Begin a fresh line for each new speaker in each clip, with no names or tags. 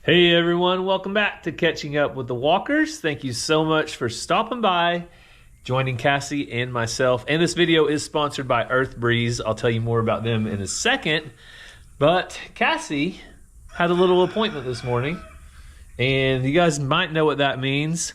Hey everyone, welcome back to Catching Up with the Walkers. Thank you so much for stopping by, joining Cassie and myself. And this video is sponsored by Earth Breeze. I'll tell you more about them in a second. But Cassie had a little appointment this morning, and you guys might know what that means.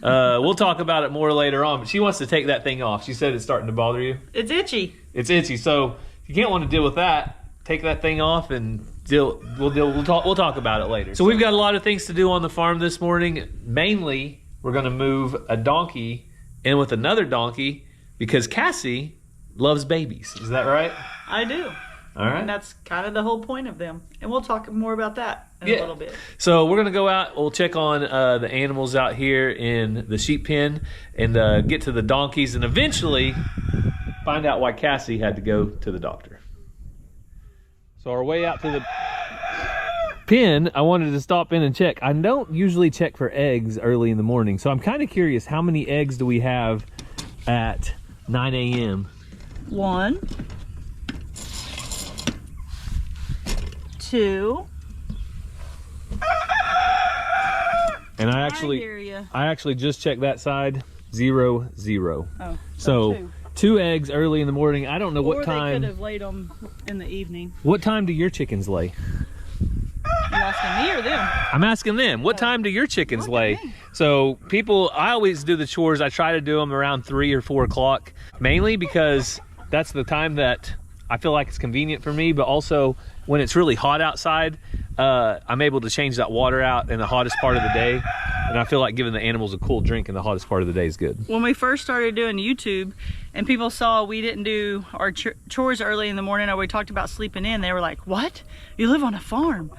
We'll talk about it more later on, but she wants to take that thing off. She said it's starting to bother you.
It's itchy.
It's itchy, so if you can't want to deal with that, take that thing off and we'll talk about it later. So we've got a lot of things to do on the farm this morning. Mainly, we're going to move a donkey in with another donkey because Cassie loves babies. Is that right?
I do.
All right.
And that's kind of the whole point of them. And we'll talk more about that in a little bit.
So we're going to go out. We'll check on the animals out here in the sheep pen and get to the donkeys and eventually find out why Cassie had to go to the doctor. So our way out to the pen, I wanted to stop in and check. I don't usually check for eggs early in the morning, so I'm kind of curious, how many eggs do we have at 9 a.m.?
1, 2.
And I actually just checked that side. 0, 0.
Oh,
so 2 eggs early in the morning. I don't know what time.
Or they could have laid them in the evening.
What time do your chickens lay?
You asking me or them?
I'm asking them. What time do your chickens lay? So I always do the chores. I try to do them around 3 or 4 o'clock, mainly because that's the time that I feel like it's convenient for me, but also when it's really hot outside, I'm able to change that water out in the hottest part of the day. And I feel like giving the animals a cool drink in the hottest part of the day is good.
When we first started doing YouTube and people saw we didn't do our chores early in the morning, or we talked about sleeping in, they were like, what? You live on a farm?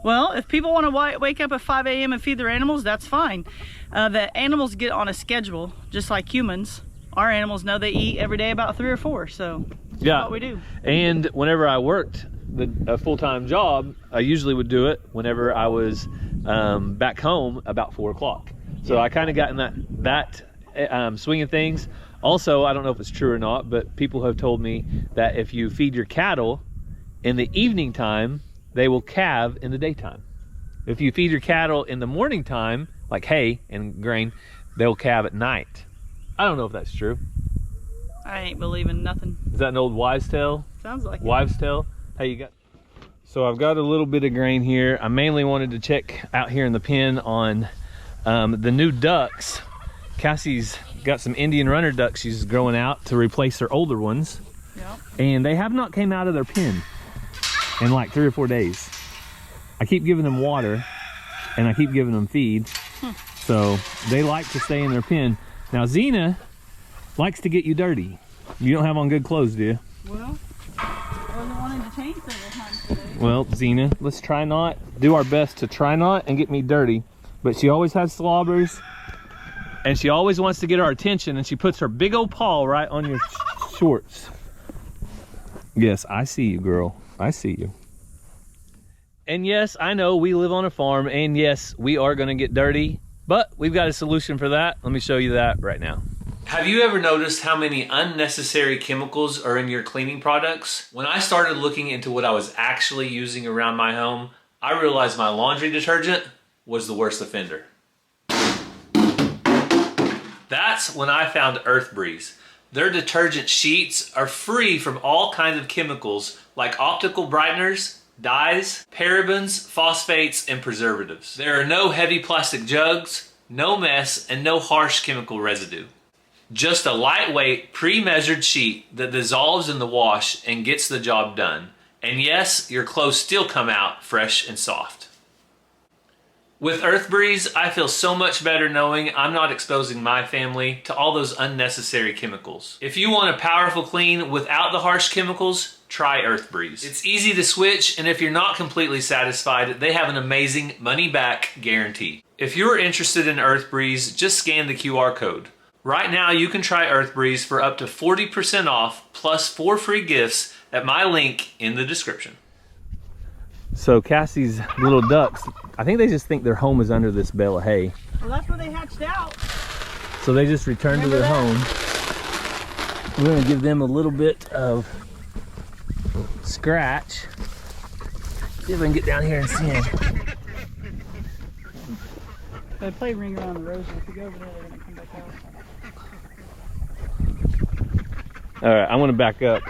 Well, if people want to wake up at 5 a.m. and feed their animals, that's fine. The animals get on a schedule, just like humans. Our animals know they eat every day about 3 or 4, so that's what we do. And
whenever I worked a full-time job, I usually would do it whenever I was back home about 4 o'clock. So I kind of got in that swing of things. Also, I don't know if it's true or not, but people have told me that if you feed your cattle in the evening time, they will calve in the daytime. If you feed your cattle in the morning time, like hay and grain, they'll calve at night. I don't know if that's true.
I ain't believing nothing.
Is that an old wives' tale?
Sounds like
wives' tale? Hey, you got. So I've got a little bit of grain here. I mainly wanted to check out here in the pen on the new ducks. Cassie's got some Indian runner ducks she's growing out to replace her older ones.
Yep. And
they have not came out of their pen in like 3 or 4 days. I keep giving them water and I keep giving them feed. So they like to stay in their pen. Now Xena likes to get you dirty. You don't have on good clothes, do you?
Well, I wasn't wanting to change several times today.
Well, Xena, let's do our best to try not and get me dirty. But she always has slobbers and she always wants to get our attention, and she puts her big old paw right on your shorts. Yes, I see you, girl. I see you. And yes, I know we live on a farm, and yes, we are going to get dirty, but we've got a solution for that. Let me show you that right now. Have you ever noticed how many unnecessary chemicals are in your cleaning products? When I started looking into what I was actually using around my home, I realized my laundry detergent was the worst offender. That's when I found Earth Breeze. Their detergent sheets are free from all kinds of chemicals like optical brighteners, dyes, parabens, phosphates, and preservatives. There are no heavy plastic jugs, no mess, and no harsh chemical residue. Just a lightweight, pre-measured sheet that dissolves in the wash and gets the job done. And yes, your clothes still come out fresh and soft. With Earth Breeze, I feel so much better knowing I'm not exposing my family to all those unnecessary chemicals. If you want a powerful clean without the harsh chemicals, try Earth Breeze. It's easy to switch, and if you're not completely satisfied, they have an amazing money-back guarantee. If you're interested in Earth Breeze, just scan the QR code. Right now, you can try Earth Breeze for up to 40% off plus 4 free gifts at my link in the description. So Cassie's little ducks, I think they just think their home is under this bale of hay.
Well, that's where they hatched out.
So they just returned to their home. We're going to give them a little bit of scratch. See if I can get down here and see them.
They play Ring Around the Roses. If you go over there, they're gonna come back out.
All right, I want to back up.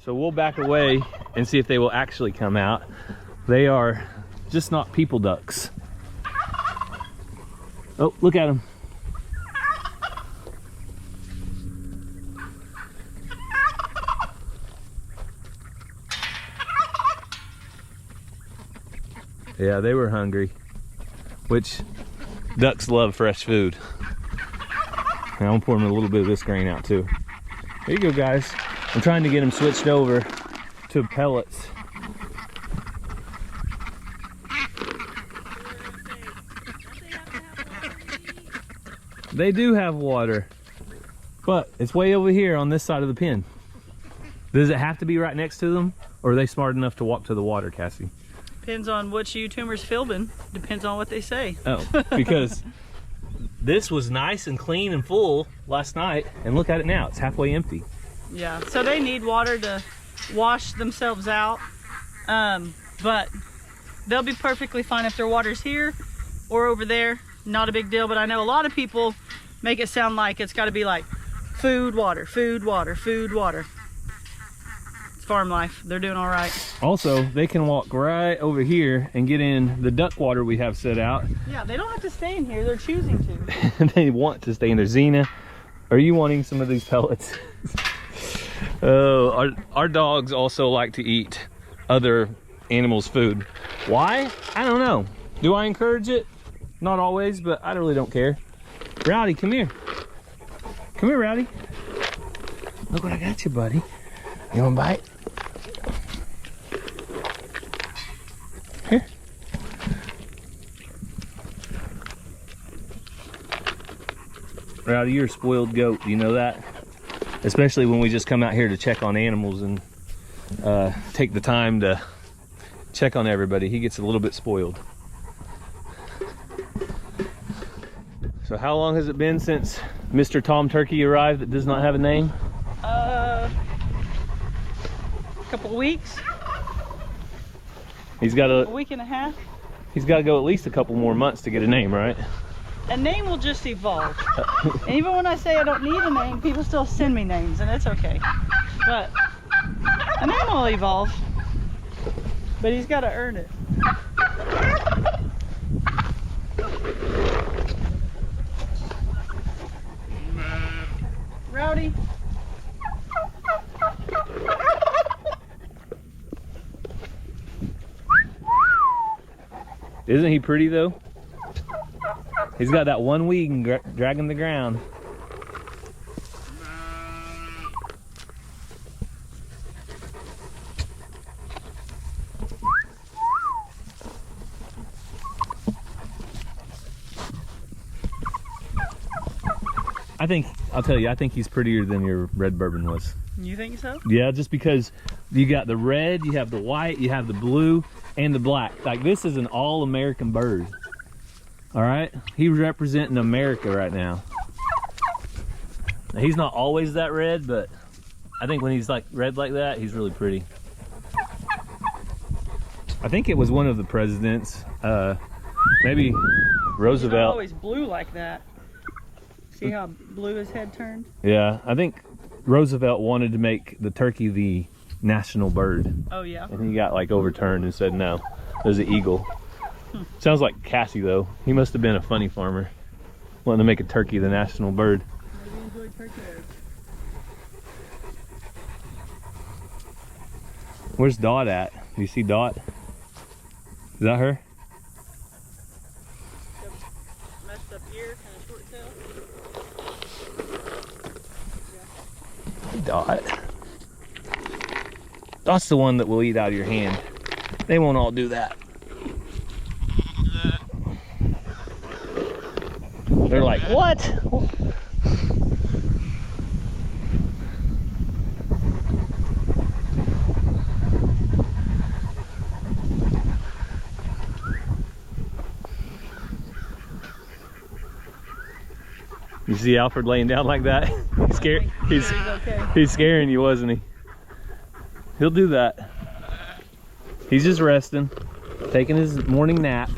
So we'll back away and see if they will actually come out. They are just not people ducks. Oh, look at them. Yeah, they were hungry, which ducks love fresh food. And I'm pouring a little bit of this grain out too. There you go, guys. I'm trying to get them switched over to pellets. They do have water, but it's way over here on this side of the pen. Does it have to be right next to them, or are they smart enough to walk to the water, Cassie?
Depends on which YouTuber's filming. Depends on what they say.
Oh, because this was nice and clean and full last night, and look at it now. It's halfway empty.
Yeah, so they need water to wash themselves out, but they'll be perfectly fine if their water's here or over there. Not a big deal, but I know a lot of people make it sound like it's got to be like food, water, food, water, food, water. It's farm life. They're doing all right.
Also, they can walk right over here and get in the duck water we have set out.
Yeah, they don't have to stay in here. They're choosing to.
They want to stay in there. Xena, are you wanting some of these pellets? Oh, our dogs also like to eat other animals' food. Why? I don't know. Do I encourage it? Not always, but I really don't care. Rowdy, come here. Come here, Rowdy. Look what I got you, buddy. You want a bite? Here. Rowdy, you're a spoiled goat. Do you know that? Especially when we just come out here to check on animals and take the time to check on everybody. He gets a little bit spoiled. So how long has it been since Mr. Tom Turkey arrived that does not have a name?
A couple of weeks.
He's got
A week and a half.
He's got to go at least a couple more months to get a name, right?
A name will just evolve. And even when I say I don't need a name, people still send me names, and it's okay. But a name will evolve. But he's got to earn it. Rowdy.
Isn't he pretty though? He's got that one wing dragging the ground. I'll tell you, I think he's prettier than your red bourbon was.
You think so?
Yeah, just because you got the red, you have the white, you have the blue, and the black. Like, this is an all-American bird. All right? He's representing America right now. Now, he's not always that red, but I think when he's like red like that, he's really pretty. I think it was one of the presidents, maybe Roosevelt.
He's not always blue like that. See how blue his head turned?
Yeah, I think Roosevelt wanted to make the turkey the national bird.
Oh yeah.
And he got like overturned and said no, it was an eagle. Sounds like Cassie though. He must have been a funny farmer, wanting to make a turkey the national bird.
Maybe enjoyed turkey eggs.
Where's Dot at? Do you see Dot? Is that her?
Messed up ear, kind of short tail.
Dot. Dot's the one that will eat out of your hand. They won't all do that. They're like, what? You see Alfred laying down like that? He's scared. He's scaring you, wasn't he? He'll do that. He's just resting, taking his morning nap.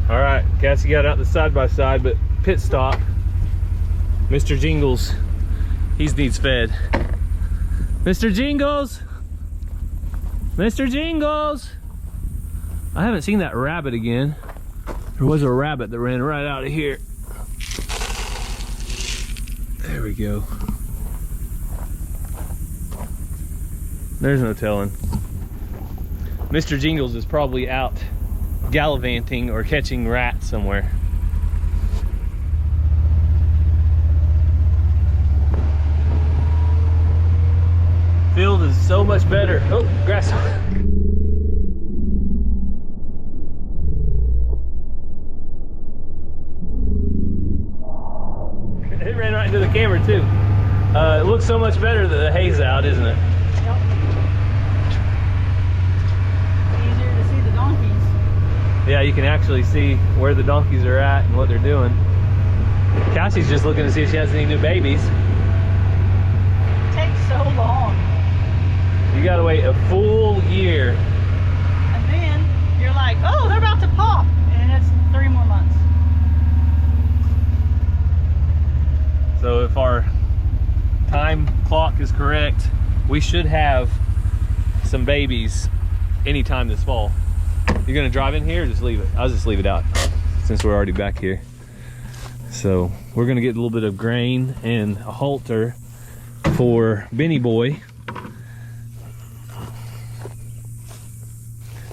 All right, Cassie got out the side-by-side, but pit stop. Mr. Jingles, he needs fed. Mr. Jingles! Mr. Jingles! I haven't seen that rabbit again. There was a rabbit that ran right out of here. There we go. There's no telling. Mr. Jingles is probably out gallivanting or catching rats somewhere. Field is so much better. Oh, grass. It ran right into the camera too. It looks so much better that the hay's out, isn't it?
Yep. Easier to see the donkeys.
Yeah, you can actually see where the donkeys are at and what they're doing. Cassie's just looking to see if she has any new babies.
It takes so long.
You gotta wait a full year.
And then you're like, oh, they're about to pop. And it's 3 more months.
So if our time clock is correct, we should have some babies anytime this fall. You're gonna drive in here or just leave it? I'll just leave it out since we're already back here. So we're gonna get a little bit of grain and a halter for Benny Boy.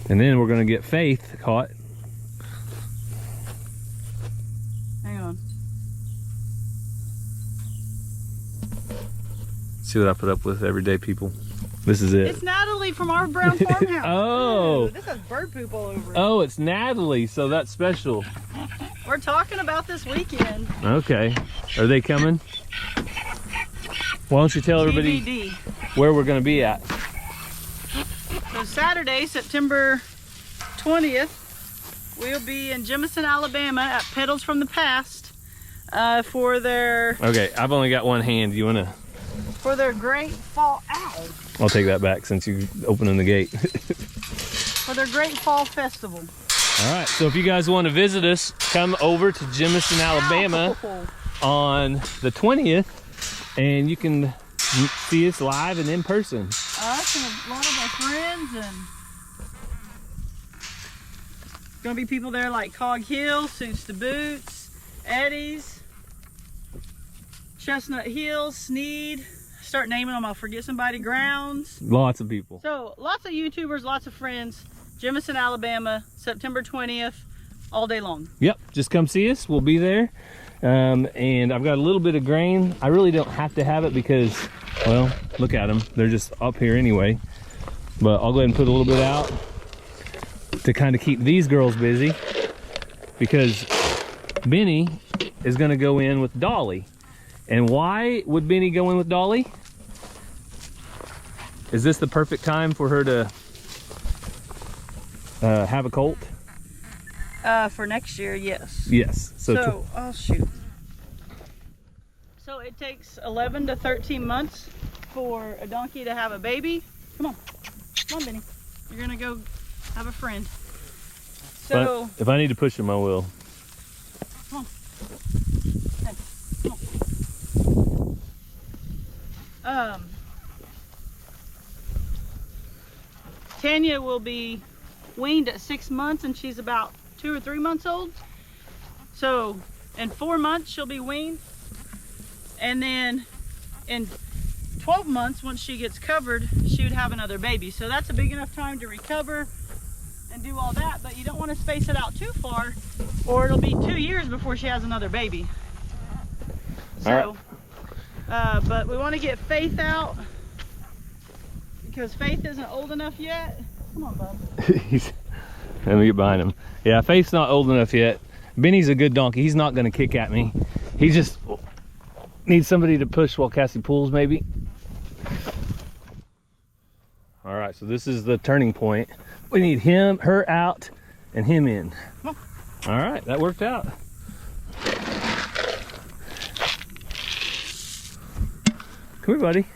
And then we're gonna get Faith caught.
Hang on.
See what I put up with every day, people. This is it.
It's Natalie from our brown farmhouse.
Oh.
Ooh, this has bird poop all over it.
Oh, it's Natalie, so that's special.
We're talking about this weekend.
Okay. Are they coming? Why don't you tell everybody
TBD.
where we're gonna be at?
So Saturday, September 20th, we'll be in Jemison, Alabama at Pedals from the Past for their
Okay, I've only got one hand. You wanna?
great fall. Ow!
I'll take that back since you're opening the gate.
For their great fall festival.
All right, so if you guys want to visit us, come over to Jemison, Alabama on the 20th, and you can see us live and in person.
Us and a lot of our friends, and gonna be people there like Cog Hill, Suits to Boots, Eddie's, Chestnut Hill, Sneed. Start naming them, I'll forget somebody. Grounds.
Lots of people.
So lots of YouTubers, lots of friends. Jemison, Alabama, September 20th, all day long.
Yep, just come see us. We'll be there. And I've got a little bit of grain. I really don't have to have it because, well, look at them. They're just up here anyway. But I'll go ahead and put a little bit out to kind of keep these girls busy, because Benny is going to go in with Dolly. And why would Benny go in with Dolly? Is this the perfect time for her to have a colt?
For next year, yes.
Yes.
So oh shoot. So it takes 11 to 13 months for a donkey to have a baby. Come on, Benny. You're gonna go have a friend. So
if I need to push him, I will.
come on. Hey, come on. Tanya will be weaned at 6 months, and she's about 2 or 3 months old. So in 4 months she'll be weaned, and then in 12 months, once she gets covered, she would have another baby. So that's a big enough time to recover and do all that, but you don't want to space it out too far, or it'll be 2 years before she has another baby. So but we want to get Faith out because Faith isn't old enough yet. Come on, bub.
Let me get behind him. Yeah, Faith's not old enough yet. Benny's a good donkey. He's not going to kick at me. He just needs somebody to push while Cassie pulls, maybe. All right, so this is the turning point. We need her out, and him in. All right, that worked out. Come here, buddy.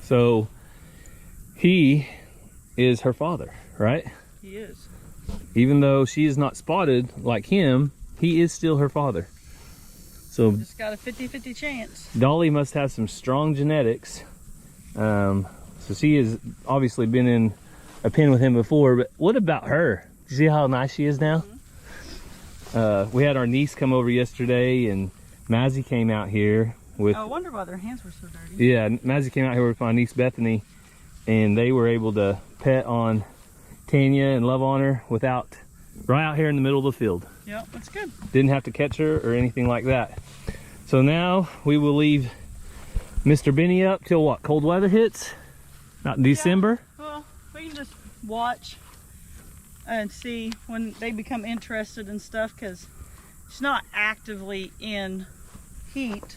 So he is her father, right?
He is.
Even though she is not spotted like him, he is still her father. So
Just got a 50-50 chance.
Dolly must have some strong genetics. So she has obviously been in a pen with him before, but what about her? You see how nice she is now? Mm-hmm. We had our niece come over yesterday, and Mazzy came out here with...
Oh, I wonder why their hands were so dirty.
Yeah, Mazzy came out here with my niece Bethany, and they were able to pet on Tanya and love on her without... right out here in the middle of the field.
Yeah, that's good.
Didn't have to catch her or anything like that. So now we will leave Mr. Benny up till what? Cold weather hits? Not in December?
Yeah, well, we can just watch and see when they become interested in stuff, because she's not actively in heat,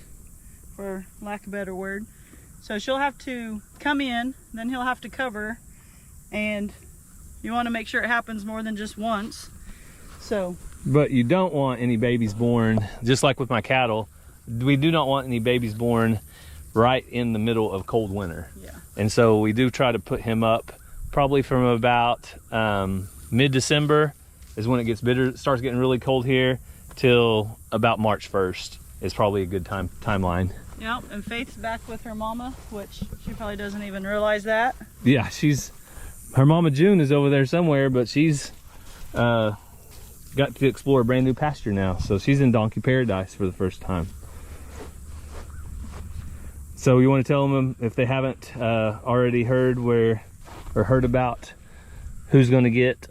for lack of a better word. So she'll have to come in, then he'll have to cover, and you want to make sure it happens more than just once. So,
but you don't want any babies born, just like with my cattle, we do not want any babies born right in the middle of cold winter.
yeah.
And so we do try to put him up probably from about mid-December is when it gets bitter, starts getting really cold here, till about March 1st is probably a good timeline.
Yeah, and Faith's back with her mama, which she probably doesn't even realize that.
Yeah, her mama June is over there somewhere, but she's got to explore a brand new pasture now. So she's in donkey paradise for the first time. So you want to tell them, if they haven't already heard heard about who's going to get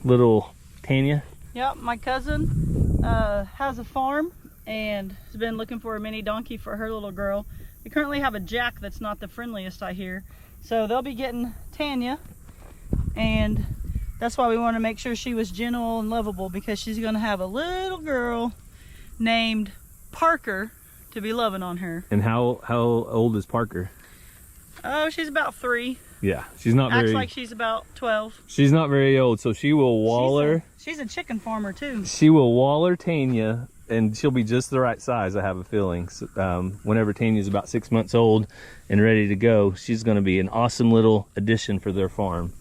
little Tanya?
Yep, my cousin has a farm and has been looking for a mini donkey for her little girl. They currently have a jack that's not the friendliest, I hear. So they'll be getting Tanya, and that's why we want to make sure she was gentle and lovable, because she's going to have a little girl named Parker to be loving on her.
And how old is Parker?
Oh, she's about 3.
Yeah, she's not
Acts
very...
like she's about 12.
She's not very old, so she will waller...
She's a chicken farmer too.
She will waller Tanya, and she'll be just the right size, I have a feeling. So, whenever Tanya's about 6 months old and ready to go, she's going to be an awesome little addition for their farm.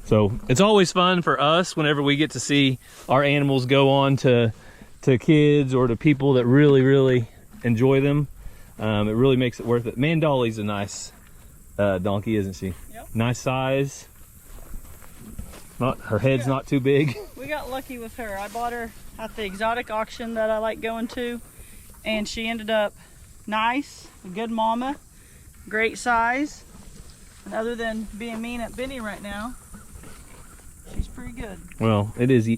So it's always fun for us whenever we get to see our animals go on to kids or to people that really, really enjoy them. It really makes it worth it. Man, Dolly's a nice donkey, isn't she?
Yep.
Nice size. Her head's not too big.
We got lucky with her. I bought her at the exotic auction that I like going to, and she ended up nice, a good mama, great size, and other than being mean at Benny right now, she's pretty good.
Well, it is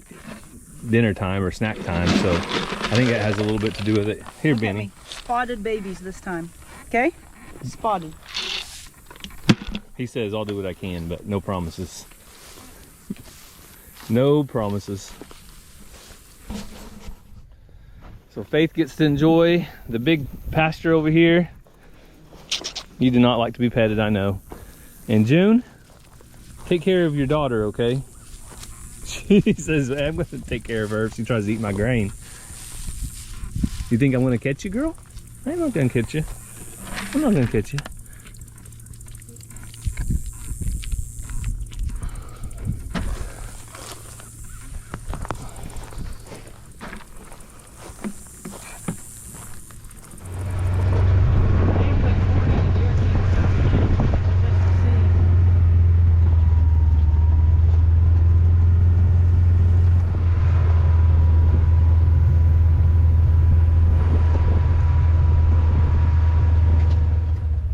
dinner time or snack time, so I think that has a little bit to do with it. Here,
Look at
Benny.
me. Spotted babies this time. Okay? Spotted.
He says, I'll do what I can, but no promises. No promises. So Faith gets to enjoy the big pasture over here. You do not like to be petted, I know. And June, take care of your daughter, okay? She says, I'm going to take care of her if she tries to eat my grain. You think I'm going to catch you, girl? I'm not going to catch you. I'm not going to catch you.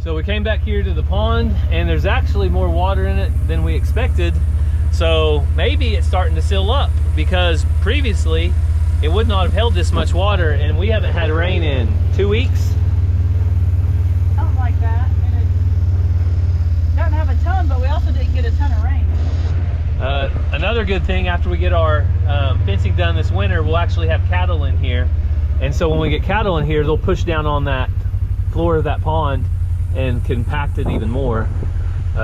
So we came back here to the pond, and there's actually more water in it than we expected. So maybe it's starting to fill up, because previously it would not have held this much water, and we haven't had rain in 2 weeks.
Something like that. And it doesn't have a ton, but we also didn't get a ton of rain.
Another good thing, after we get our fencing done this winter, we'll actually have cattle in here. And so when we get cattle in here, they'll push down on that floor of that pond and compact it even more.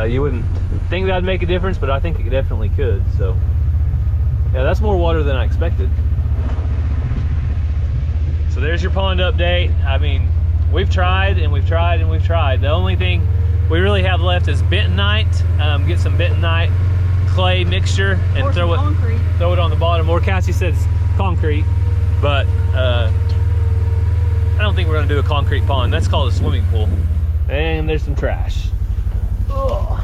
You wouldn't think that'd make a difference, but I think it definitely could. So yeah, that's more water than I expected. So there's your pond update. I mean, we've tried and we've tried and we've tried. The only thing we really have left is bentonite. Get some bentonite clay mixture and throw it on the bottom. Or Cassie says concrete, but I don't think we're gonna do a concrete pond. That's called a swimming pool. And there's some trash. Oh.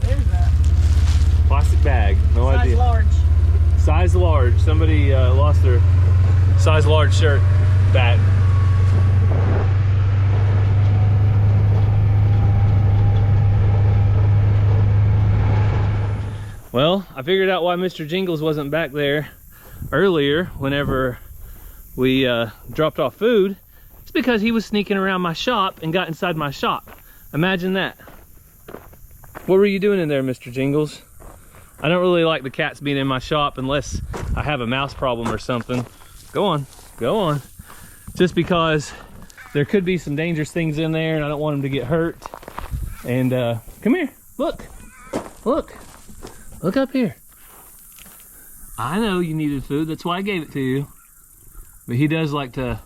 There's that.
Plastic bag, no
Size
idea.
large.
Size large. Somebody lost their size large shirt back. Well, I figured out why Mr. Jingles wasn't back there earlier whenever we dropped off food. It's because he was sneaking around my shop and got inside my shop. Imagine that. What were you doing in there, Mr. Jingles? I don't really like the cats being in my shop unless I have a mouse problem or something. Go on, go on. Just because there could be some dangerous things in there and I don't want them to get hurt. And come here, look, look. Look up here. I know you needed food, that's why I gave it to you. But he does like to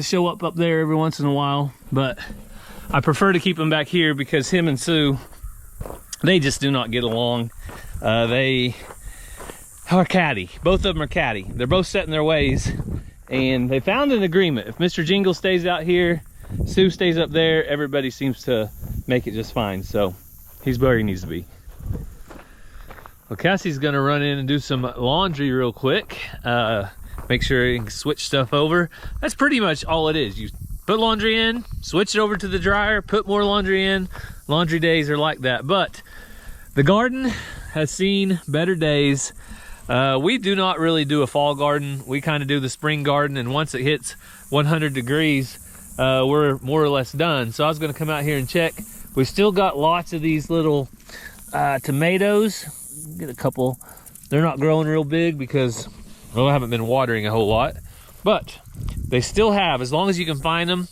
show up there every once in a while, but I prefer to keep him back here because him and Sue, they just do not get along. They are catty. Both of them are catty. They're both set in their ways, and they found an agreement. If Mr. Jingle stays out here, Sue stays up there, everybody seems to make it just fine. So he's where he needs to be. Well, Cassie's gonna run in and do some laundry real quick. Make sure you can switch stuff over. That's pretty much all it is. You put laundry in, switch it over to the dryer, put more laundry in. Laundry days are like that. But the garden has seen better days. We do not really do a fall garden. We kind of do the spring garden, and once it hits 100 degrees, we're more or less done. So I was gonna come out here and check. We've still got lots of these little tomatoes. Get a couple. They're not growing real big because, well, I haven't been watering a whole lot, but they still have, as long as you can find them,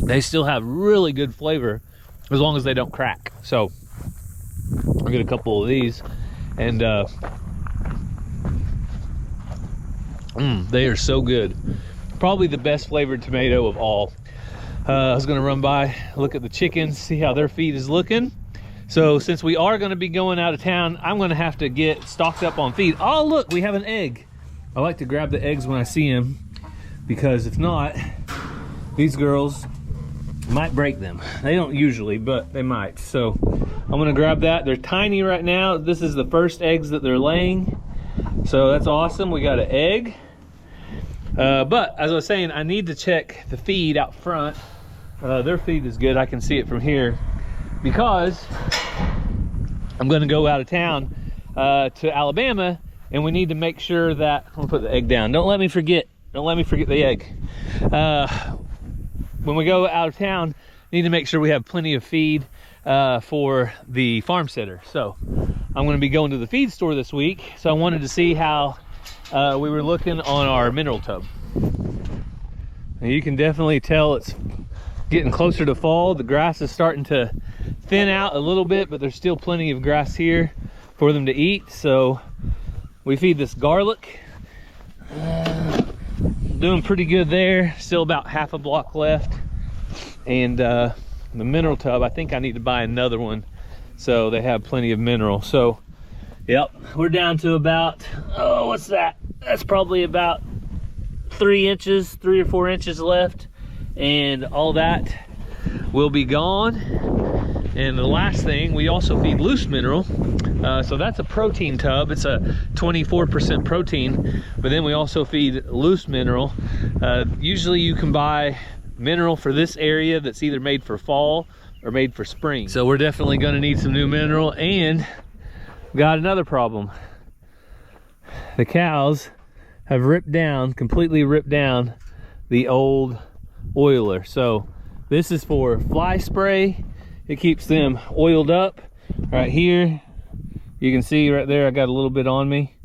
they still have really good flavor as long as they don't crack. So I'll get a couple of these, and they are so good. Probably the best flavored tomato of all. I was gonna run by, look at the chickens, see how their feed is looking. So since we are gonna be going out of town, I'm gonna have to get stocked up on feed. Oh look, we have an egg. I like to grab the eggs when I see them, because if not, these girls might break them. They don't usually, but they might. So I'm gonna grab that. They're tiny right now. This is the first eggs that they're laying. So that's awesome, we got an egg. But as I was saying, I need to check the feed out front. Their feed is good, I can see it from here, because I'm gonna go out of town to Alabama, and we need to make sure that, I'm gonna put the egg down. Don't let me forget the egg. When we go out of town, need to make sure we have plenty of feed for the farm sitter. So I'm gonna be going to the feed store this week, so I wanted to see how we were looking on our mineral tub. And you can definitely tell it's getting closer to fall. The grass is starting to thin out a little bit, but there's still plenty of grass here for them to eat. So we feed this garlic. Doing pretty good there. Still about half a block left. And the mineral tub, I think I need to buy another one so they have plenty of mineral. So yep, we're down to about, oh, what's that? That's probably about 3 or 4 inches left, and all that will be gone. And the last thing, we also feed loose mineral. So that's a protein tub. It's a 24% protein, but then we also feed loose mineral. Usually you can buy mineral for this area that's either made for fall or made for spring. So we're definitely gonna need some new mineral, and got another problem. The cows have completely ripped down the old oiler. So this is for fly spray. It keeps them oiled up. Right here, you can see right there, I got a little bit on me.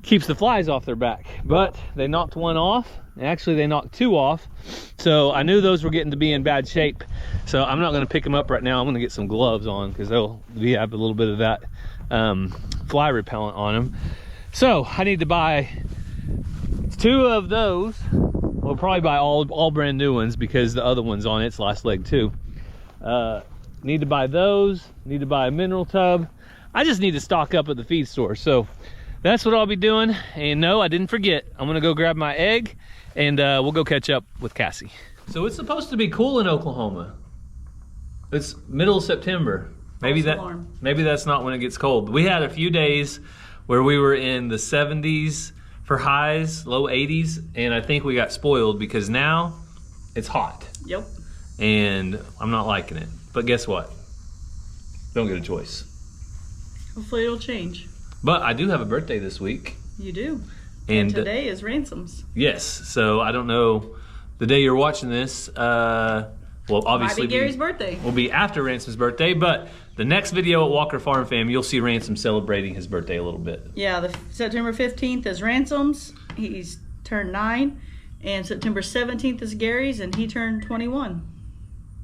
Keeps the flies off their back, but they knocked one off. Actually, they knocked 2 off. So I knew those were getting to be in bad shape. So I'm not gonna pick them up right now. I'm gonna get some gloves on because they'll have a little bit of that fly repellent on them. So I need to buy, it's 2 of those. We'll probably buy all brand new ones because the other one's on its last leg too. Need to buy those. Need to buy a mineral tub. I just need to stock up at the feed store. So that's what I'll be doing. And no, I didn't forget. I'm gonna go grab my egg and we'll go catch up with Cassie. So it's supposed to be cool in Oklahoma. It's middle of September. Maybe that's not when it gets cold. We had a few days where we were in the 70s for highs, low 80s, and I think we got spoiled because now it's hot.
Yep.
And I'm not liking it. But guess what? Don't get a choice.
Hopefully it'll change.
But I do have a birthday this week.
You do. And today is Ransom's.
Yes. So I don't know the day you're watching this. Well, obviously
might be Gary's birthday.
Will be after Ransom's birthday, but the next video at Walker Farm Fam, you'll see Ransom celebrating his birthday a little bit.
Yeah, the September 15th is Ransom's. He's turned 9, and September 17th is Gary's, and he turned 21.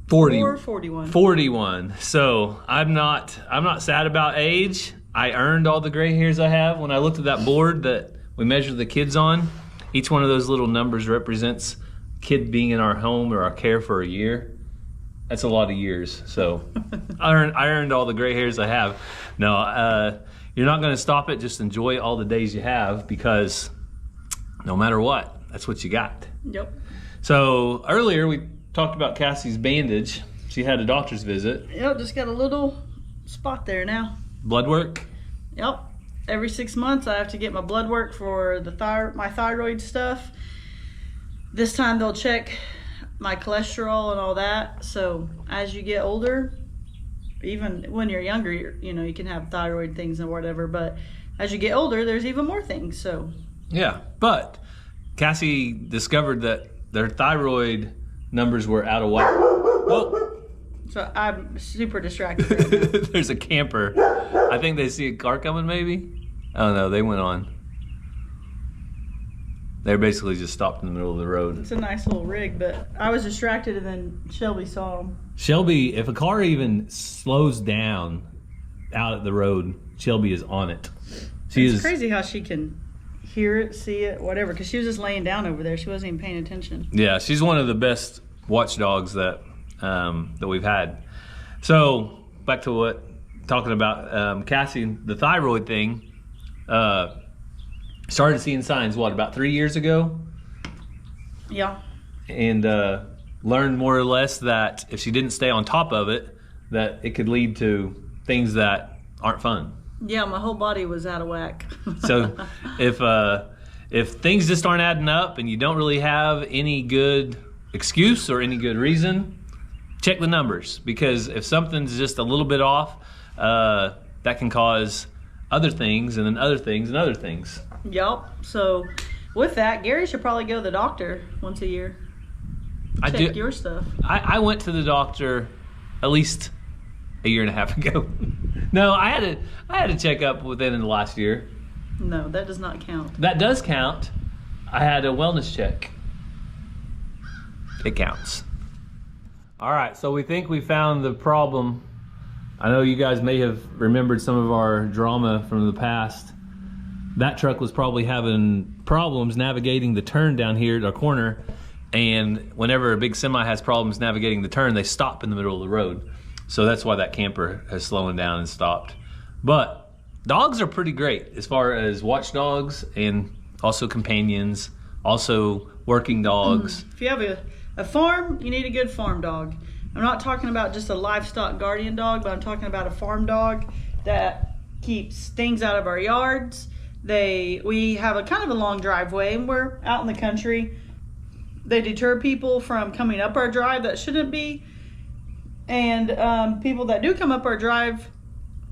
41.
So I'm not sad about age. I earned all the gray hairs I have. When I looked at that board that we measured the kids on, each one of those little numbers represents kid being in our home or our care for a year. That's a lot of years. So I earned all the gray hairs I have. No, you're not going to stop it. Just enjoy all the days you have because no matter what, that's what you got.
Yep.
So earlier we talked about Cassie's bandage. She had a doctor's visit.
Yep, just got a little spot there now.
Blood work?
Yep. Every 6 months I have to get my blood work for my thyroid stuff. This time they'll check my cholesterol and all that. So as you get older, even when you're younger, you can have thyroid things and whatever, but as you get older, there's even more things. So
yeah, but Cassie discovered that their thyroid numbers were out of whack. Oh.
So I'm super distracted right now.
There's a camper. I think they see a car coming maybe. Oh no, they went on. They're basically just stopped in the middle of the road.
It's a nice little rig, but I was distracted and then Shelby saw him.
Shelby, if a car even slows down out at the road, Shelby is on it.
It's crazy how she can hear it, see it, whatever, because she was just laying down over there. She wasn't even paying attention. Yeah,
she's one of the best watchdogs that we've had. So back to talking about Cassie, the thyroid thing. Started seeing signs, about 3 years ago?
Yeah.
And learned more or less that if she didn't stay on top of it, that it could lead to things that aren't fun.
Yeah, my whole body was out of whack.
So if things just aren't adding up and you don't really have any good excuse or any good reason, check the numbers. Because if something's just a little bit off, that can cause other things and then other things and other things.
Yep. So with that, Gary should probably go to the doctor once a year. Check your stuff.
I went to the doctor at least a year and a half ago. No, I had a checkup within the last year.
No, that does not count.
That does count. I had a wellness check. It counts. All right, so we think we found the problem. I know you guys may have remembered some of our drama from the past. That truck was probably having problems navigating the turn down here at our corner, and whenever a big semi has problems navigating the turn, they stop in the middle of the road. So that's why that camper has slowed down and stopped. But dogs are pretty great as far as watchdogs and also companions, also working dogs.
If you have a farm, you need a good farm dog. I'm not talking about just a livestock guardian dog, but I'm talking about a farm dog that keeps things out of our yards. We have a kind of a long driveway and we're out in the country. They deter people from coming up our drive that shouldn't be. And people that do come up our drive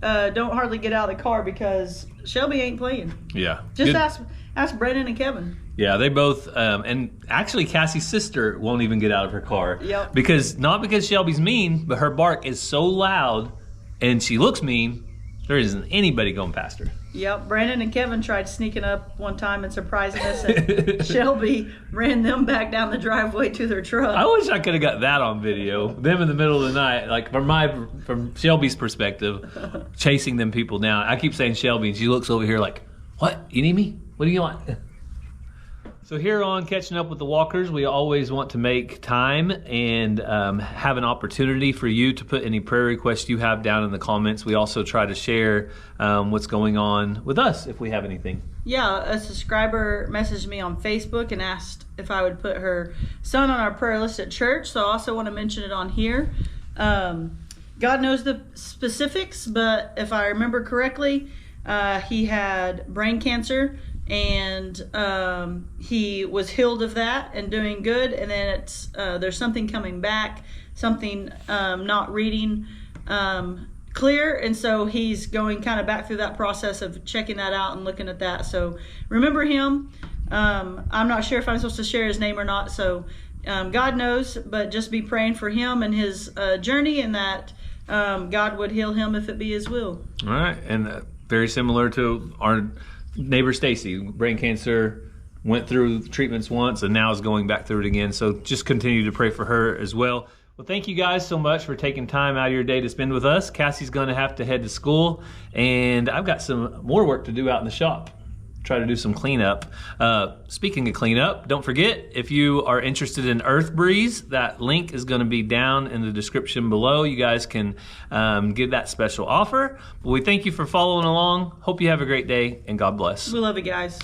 don't hardly get out of the car because Shelby ain't playing.
Yeah.
Just ask Brendan and Kevin.
Yeah, they both, and actually Cassie's sister won't even get out of her car.
Yep.
Not because Shelby's mean, but her bark is so loud and she looks mean, there isn't anybody going past her.
Yep, Brandon and Kevin tried sneaking up one time and surprising us, and Shelby ran them back down the driveway to their truck.
I wish I could have got that on video. Them in the middle of the night, like from Shelby's perspective, chasing them people down. I keep saying Shelby, and she looks over here like, "What? You need me? What do you want?" So here on Catching Up with the Walkers, we always want to make time and have an opportunity for you to put any prayer requests you have down in the comments. We also try to share what's going on with us if we have anything.
Yeah, a subscriber messaged me on Facebook and asked if I would put her son on our prayer list at church. So I also want to mention it on here. God knows the specifics, but if I remember correctly, he had brain cancer. And he was healed of that and doing good, and then there's something coming back, something not reading clear, and so he's going kind of back through that process of checking that out and looking at that. So remember him. I'm not sure if I'm supposed to share his name or not, so God knows, but just be praying for him and his journey, and that God would heal him if it be his will.
All right, and very similar to our neighbor Stacy, brain cancer, went through treatments once and now is going back through it again. So just continue to pray for her as well. Well, thank you guys so much for taking time out of your day to spend with us. Cassie's going to have to head to school, and I've got some more work to do out in the shop. Try to do some cleanup. Speaking of cleanup, don't forget, if you are interested in Earth Breeze, that link is going to be down in the description below. You guys can get that special offer. But we thank you for following along. Hope you have a great day, and God bless.
We love you guys.